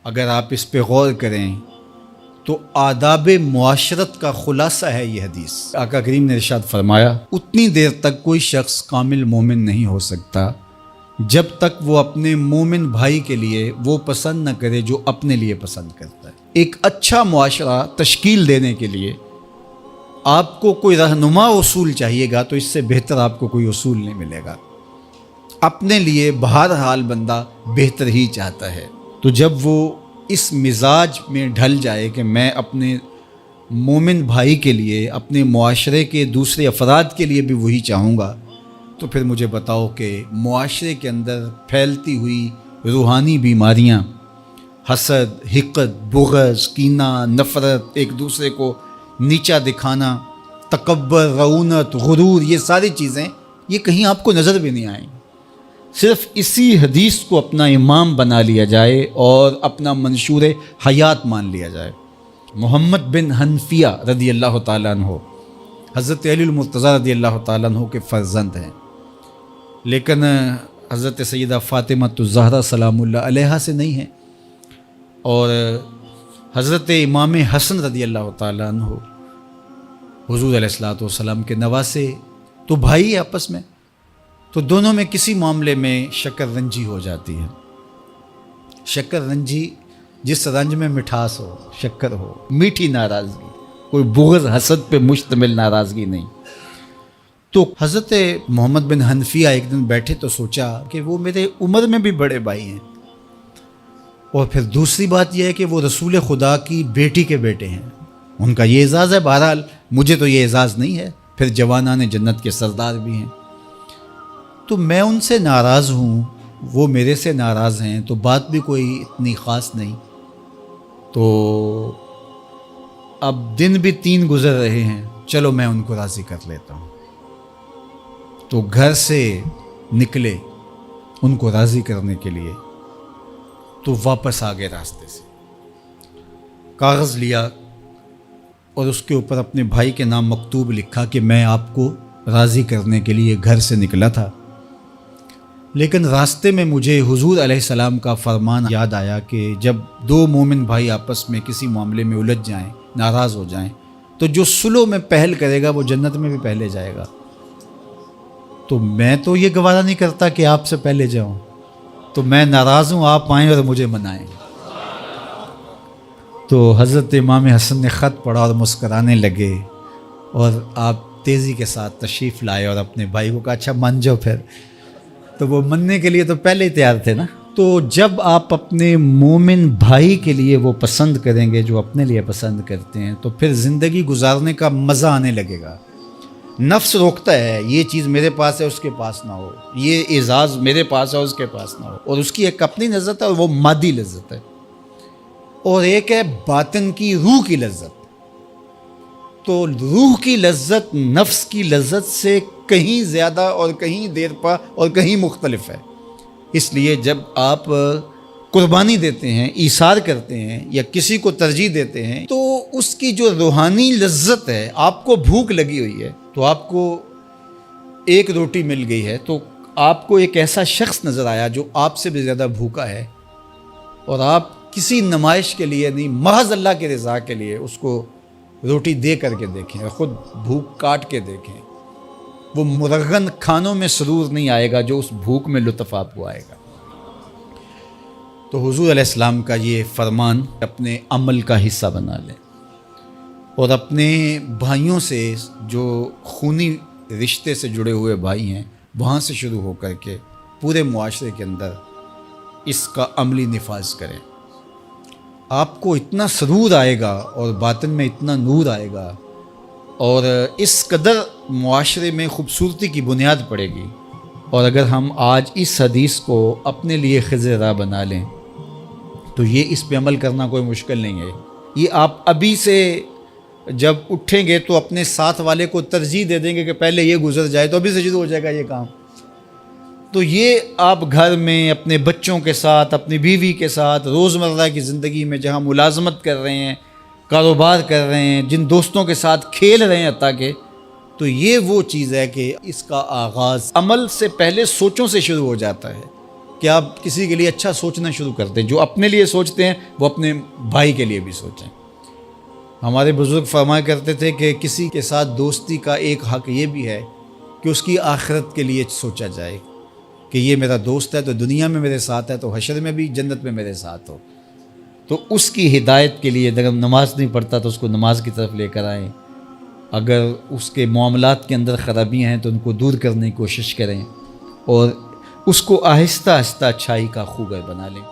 اگر آپ اس پہ غور کریں تو آداب معاشرت کا خلاصہ ہے یہ حدیث۔ آقا کریم نے ارشاد فرمایا اتنی دیر تک کوئی شخص کامل مومن نہیں ہو سکتا جب تک وہ اپنے مومن بھائی کے لیے وہ پسند نہ کرے جو اپنے لیے پسند کرتا ہے۔ ایک اچھا معاشرہ تشکیل دینے کے لیے آپ کو کوئی رہنما اصول چاہیے گا تو اس سے بہتر آپ کو کوئی اصول نہیں ملے گا۔ اپنے لیے بہرحال بندہ بہتر ہی چاہتا ہے، تو جب وہ اس مزاج میں ڈھل جائے کہ میں اپنے مومن بھائی کے لیے، اپنے معاشرے کے دوسرے افراد کے لیے بھی وہی چاہوں گا، تو پھر مجھے بتاؤ کہ معاشرے کے اندر پھیلتی ہوئی روحانی بیماریاں، حسد، حقد، بغض، کینہ، نفرت، ایک دوسرے کو نیچا دکھانا، تکبر، رعونت، غرور، یہ ساری چیزیں یہ کہیں آپ کو نظر بھی نہیں آئیں۔ صرف اسی حدیث کو اپنا امام بنا لیا جائے اور اپنا منشور حیات مان لیا جائے۔ محمد بن حنفیہ رضی اللہ تعالیٰ عنہ حضرت علی المرتضیٰ رضی اللہ تعالیٰ عنہ کے فرزند ہیں، لیکن حضرت سیدہ فاطمہ الزہرا سلام اللہ علیہا سے نہیں ہیں، اور حضرت امام حسن رضی اللہ تعالیٰ عنہ حضور علیہ الصلوۃ والسلام کے نواسے، تو بھائی آپس میں، تو دونوں میں کسی معاملے میں شکر رنجی ہو جاتی ہے۔ شکر رنجی جس رنج میں مٹھاس ہو، شکر ہو، میٹھی ناراضگی، کوئی بغض حسد پہ مشتمل ناراضگی نہیں۔ تو حضرت محمد بن حنفیہ ایک دن بیٹھے تو سوچا کہ وہ میرے عمر میں بھی بڑے بھائی ہیں، اور پھر دوسری بات یہ ہے کہ وہ رسول خدا کی بیٹی کے بیٹے ہیں، ان کا یہ اعزاز ہے، بہرحال مجھے تو یہ اعزاز نہیں ہے، پھر جوانان جنت کے سردار بھی ہیں، تو میں ان سے ناراض ہوں، وہ میرے سے ناراض ہیں، تو بات بھی کوئی اتنی خاص نہیں۔ تو اب دن بھی 3 گزر رہے ہیں، چلو میں ان کو راضی کر لیتا ہوں۔ تو گھر سے نکلے ان کو راضی کرنے کے لیے، تو واپس آ گئے راستے سے، کاغذ لیا اور اس کے اوپر اپنے بھائی کے نام مکتوب لکھا کہ میں آپ کو راضی کرنے کے لیے گھر سے نکلا تھا، لیکن راستے میں مجھے حضور علیہ السلام کا فرمان یاد آیا کہ جب 2 مومن بھائی آپس میں کسی معاملے میں الجھ جائیں، ناراض ہو جائیں، تو جو صلح میں پہل کرے گا وہ جنت میں بھی پہلے جائے گا۔ تو میں تو یہ گوارا نہیں کرتا کہ آپ سے پہلے جاؤں، تو میں ناراض ہوں، آپ آئیں اور مجھے منائیں۔ تو حضرت امام حسن نے خط پڑھا اور مسکرانے لگے، اور آپ تیزی کے ساتھ تشریف لائے اور اپنے بھائی کو کہا اچھا مان جاؤ پھر، تو وہ مننے کے لیے تو پہلے ہی تیار تھے نا۔ تو جب آپ اپنے مومن بھائی کے لیے وہ پسند کریں گے جو اپنے لیے پسند کرتے ہیں، تو پھر زندگی گزارنے کا مزہ آنے لگے گا۔ نفس روکتا ہے یہ چیز میرے پاس ہے اس کے پاس نہ ہو، یہ اعزاز میرے پاس ہے اس کے پاس نہ ہو، اور اس کی ایک اپنی لذت ہے اور وہ مادی لذت ہے، اور ایک ہے باطن کی، روح کی لذت۔ تو روح کی لذت نفس کی لذت سے کہیں زیادہ اور کہیں دیر پا اور کہیں مختلف ہے۔ اس لیے جب آپ قربانی دیتے ہیں، ایثار کرتے ہیں یا کسی کو ترجیح دیتے ہیں، تو اس کی جو روحانی لذت ہے، آپ کو بھوک لگی ہوئی ہے، تو آپ کو ایک روٹی مل گئی ہے، تو آپ کو ایک ایسا شخص نظر آیا جو آپ سے بھی زیادہ بھوکا ہے، اور آپ کسی نمائش کے لیے نہیں، محض اللہ کی رضا کے لیے اس کو روٹی دے کر کے دیکھیں، خود بھوک کاٹ کے دیکھیں، وہ مرغن کھانوں میں سرور نہیں آئے گا جو اس بھوک میں لطف آپ کو آئے گا۔ تو حضور علیہ السلام کا یہ فرمان اپنے عمل کا حصہ بنا لیں، اور اپنے بھائیوں سے، جو خونی رشتے سے جڑے ہوئے بھائی ہیں، وہاں سے شروع ہو کر کے پورے معاشرے کے اندر اس کا عملی نفاذ کریں۔ آپ کو اتنا سرور آئے گا اور باطن میں اتنا نور آئے گا، اور اس قدر معاشرے میں خوبصورتی کی بنیاد پڑے گی۔ اور اگر ہم آج اس حدیث کو اپنے لیے خضر راہ بنا لیں تو یہ اس پہ عمل کرنا کوئی مشکل نہیں ہے۔ یہ آپ ابھی سے جب اٹھیں گے تو اپنے ساتھ والے کو ترجیح دے دیں گے کہ پہلے یہ گزر جائے، تو ابھی سے شروع ہو جائے گا یہ کام۔ تو یہ آپ گھر میں اپنے بچوں کے ساتھ، اپنی بیوی کے ساتھ، روزمرہ کی زندگی میں جہاں ملازمت کر رہے ہیں، کاروبار کر رہے ہیں، جن دوستوں کے ساتھ کھیل رہے ہیں حتیٰ کہ، تو یہ وہ چیز ہے کہ اس کا آغاز عمل سے پہلے سوچوں سے شروع ہو جاتا ہے۔ کہ آپ کسی کے لیے اچھا سوچنا شروع کر دیں. جو اپنے لیے سوچتے ہیں وہ اپنے بھائی کے لیے بھی سوچیں. ہمارے بزرگ فرمایا کرتے تھے کہ کسی کے ساتھ دوستی کا ایک حق یہ بھی ہے کہ اس کی آخرت کے لیے سوچا جائے کہ یہ میرا دوست ہے تو دنیا میں میرے ساتھ ہے تو حشر میں بھی جنت میں میرے ساتھ ہو. تو اس کی ہدایت کے لیے اگر نماز نہیں پڑھتا تو اس کو نماز کی طرف لے کر آئیں. اگر اس کے معاملات کے اندر خرابیاں ہیں تو ان کو دور کرنے کی کوشش کریں اور اس کو آہستہ آہستہ اچھائی کا خوگر بنا لیں.